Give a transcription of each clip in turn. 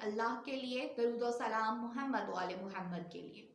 اللہ کے لیے، درود و سلام محمد و آل محمد کے لیے۔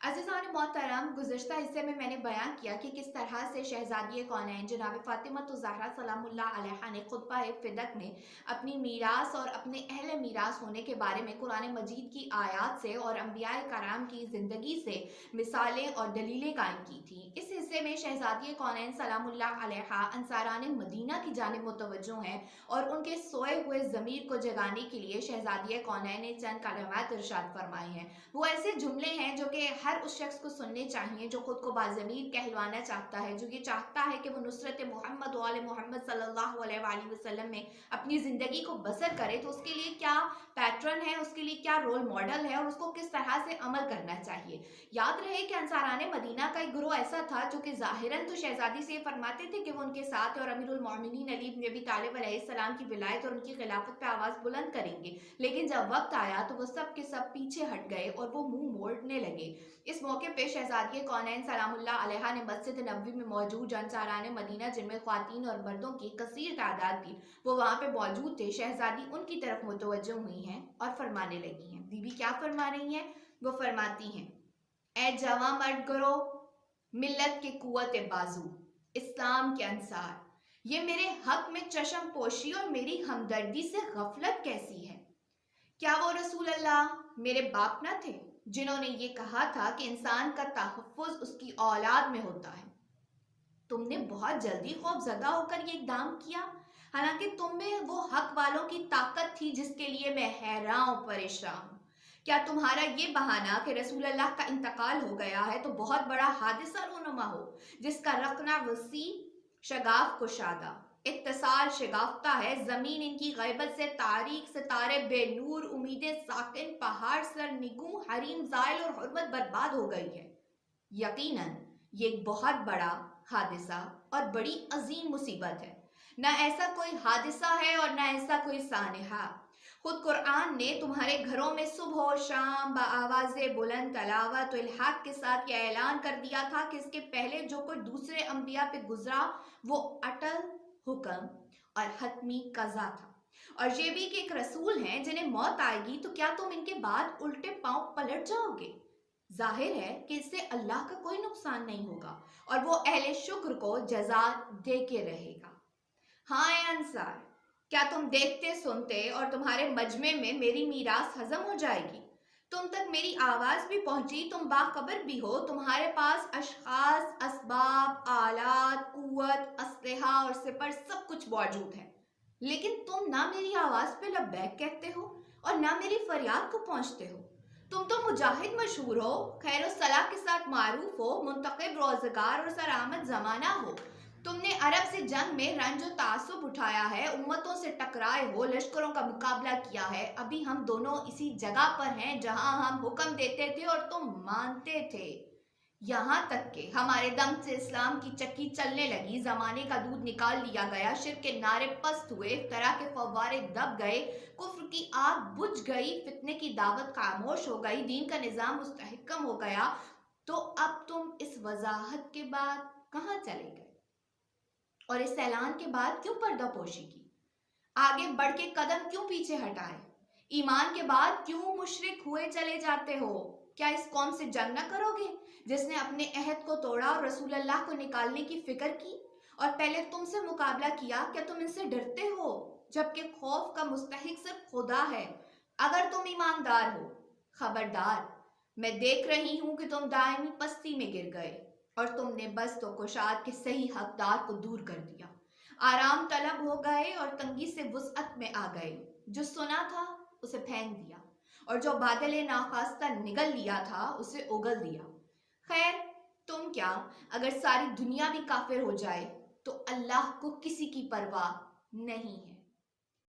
عزیزان محترم، گزشتہ حصے میں نے بیان کیا کہ کس طرح سے شہزادی کونین جناب فاطمہ الزہرا سلام اللہ علیہا نے خطبہ فدق میں اپنی میراث اور اپنے اہل میراث ہونے کے بارے میں قرآن مجید کی آیات سے اور انبیاء کرام کی زندگی سے مثالیں اور دلیلیں قائم کی تھیں۔ اس حصے میں شہزادی کونین سلام اللہ علیہا انصاران مدینہ کی جانب متوجہ ہیں اور ان کے سوئے ہوئے ضمیر کو جگانے کے لیے شہزادی کونین نے چند کلمات ارشاد فرمائے ہیں۔ وہ ایسے جملے ہیں جو کہ ہر اس شخص کو سننے چاہیے جو خود کو باضمیر کہلوانا چاہتا ہے، جو یہ چاہتا ہے کہ وہ نصرت محمد و آل محمد صلی اللہ علیہ وآلہ وسلم میں اپنی زندگی کو بسر کرے، تو اس کے لیے کیا پیٹرن ہے، اس کے لیے کیا رول ماڈل ہے اور اس کو کس طرح سے عمل کرنا چاہیے۔ یاد رہے کہ انصاران مدینہ کا ایک گروہ ایسا تھا جو کہ ظاہراً تو شہزادی سے فرماتے تھے کہ وہ ان کے ساتھ اور امیر المومنین علی بن ابی طالب علیہ السلام کی ولایت اور ان کی خلافت پہ آواز بلند کریں گے، لیکن جب وقت آیا تو وہ سب کے سب پیچھے ہٹ گئے اور وہ منہ موڑنے لگے۔ اس موقع پہ شہزادی کونین سلام اللہ علیہا نے مسجد نبوی میں موجود انصاران مدینہ، جن میں خواتین اور مردوں کی کثیر تعداد تھی، وہ وہاں پہ موجود تھے، شہزادی ان کی طرف متوجہ ہوئی ہیں اور فرمانے لگی ہیں۔ بی بی کیا فرما رہی ہیں؟ وہ فرماتی ہیں، اے جوان مرد گروہ، ملت کے قوت بازو، اسلام کے انصار، یہ میرے حق میں چشم پوشی اور میری ہمدردی سے غفلت کیسی ہے؟ کیا وہ رسول اللہ میرے باپ نہ تھے جنہوں نے یہ کہا تھا کہ انسان کا تحفظ اس کی اولاد میں ہوتا ہے؟ تم نے بہت جلدی خوف زدہ ہو کر یہ اقدام کیا، حالانکہ تم میں وہ حق والوں کی طاقت تھی جس کے لیے میں حیران و پریشان ہوں۔ کیا تمہارا یہ بہانہ کہ رسول اللہ کا انتقال ہو گیا ہے تو بہت بڑا حادثہ رونما ہو جس کا رقنہ وسیع، شگاف کشادہ، اتصال شگافتہ ہے، زمین ان کی غیبت سے تاریک، ستارے بے نور، امیدیں ساکن، پہاڑ سر نگوں، حریم زائل اور حرمت برباد ہو گئی ہے؟ یقیناً یہ ایک بہت بڑا حادثہ اور بڑی عظیم مصیبت ہے۔ نہ ایسا کوئی حادثہ ہے اور نہ ایسا کوئی سانحہ۔ خود قرآن نے تمہارے گھروں میں صبح و شام بآواز بلند تلاوت و الحاق کے ساتھ یہ اعلان کر دیا تھا کہ اس کے پہلے جو کوئی دوسرے انبیاء پہ گزرا وہ اٹل حکم اور حتمی قضا تھا، اور یہ بھی کہ ایک رسول ہیں جنہیں موت آئے گی تو کیا تم ان کے بعد الٹے پاؤں پلٹ جاؤ گے؟ ظاہر ہے کہ اس سے اللہ کا کوئی نقصان نہیں ہوگا اور وہ اہل شکر کو جزا دے کے رہے گا۔ ہاں اے انصار، کیا تم دیکھتے سنتے اور تمہارے مجمع میں میری میراث ہضم ہو جائے گی؟ تم تک میری آواز بھی پہنچی، تم باخبر بھی ہو، تمہارے پاس اشخاص، اسباب، آلات، قوت، اسلحہ اور سپر سب کچھ موجود ہے، لیکن تم نہ میری آواز پہ لبیک کہتے ہو اور نہ میری فریاد کو پہنچتے ہو۔ تم تو مجاہد مشہور ہو، خیر و صلاح کے ساتھ معروف ہو، منتخب روزگار اور سرآمد زمانہ ہو۔ تم نے عرب سے جنگ میں رنج و تعصب اٹھایا ہے، امتوں سے ٹکرائے ہو، لشکروں کا مقابلہ کیا ہے۔ ابھی ہم دونوں اسی جگہ پر ہیں جہاں ہم حکم دیتے تھے اور تم مانتے تھے، یہاں تک کہ ہمارے دم سے اسلام کی چکی چلنے لگی، زمانے کا دودھ نکال لیا گیا، شرک کے نعرے پست ہوئے، افتراء کے فوارے دب گئے، کفر کی آگ بجھ گئی، فتنے کی دعوت خاموش ہو گئی، دین کا نظام مستحکم ہو گیا، تو اب تم اس وضاحت کے بعد کہاں چلے گئے اور اس اعلان کے بعد کیوں پردہ پوشی کی؟ آگے بڑھ کے قدم کیوں پیچھے ہٹائے؟ ایمان کے بعد کیوں مشرک ہوئے چلے جاتے ہو؟ کیا اس قوم سے جنگ نہ کرو گے جس نے اپنے عہد کو توڑا اور رسول اللہ کو نکالنے کی فکر کی اور پہلے تم سے مقابلہ کیا؟ کیا تم ان سے ڈرتے ہو جبکہ خوف کا مستحق صرف خدا ہے؟ اگر تم ایماندار ہو، خبردار، میں دیکھ رہی ہوں کہ تم دائمی پستی میں گر گئے اور تم نے بست و کشاد کے صحیح حقدار کو دور کر دیا، آرام طلب ہو گئے اور تنگی سے وسعت میں آ گئے، جو سنا تھا اسے پھینک دیا اور جو بادل ناخواستہ نگل لیا تھا اسے اگل دیا۔ خیر تم کیا، اگر ساری دنیا بھی کافر ہو جائے تو اللہ کو کسی کی پرواہ نہیں ہے۔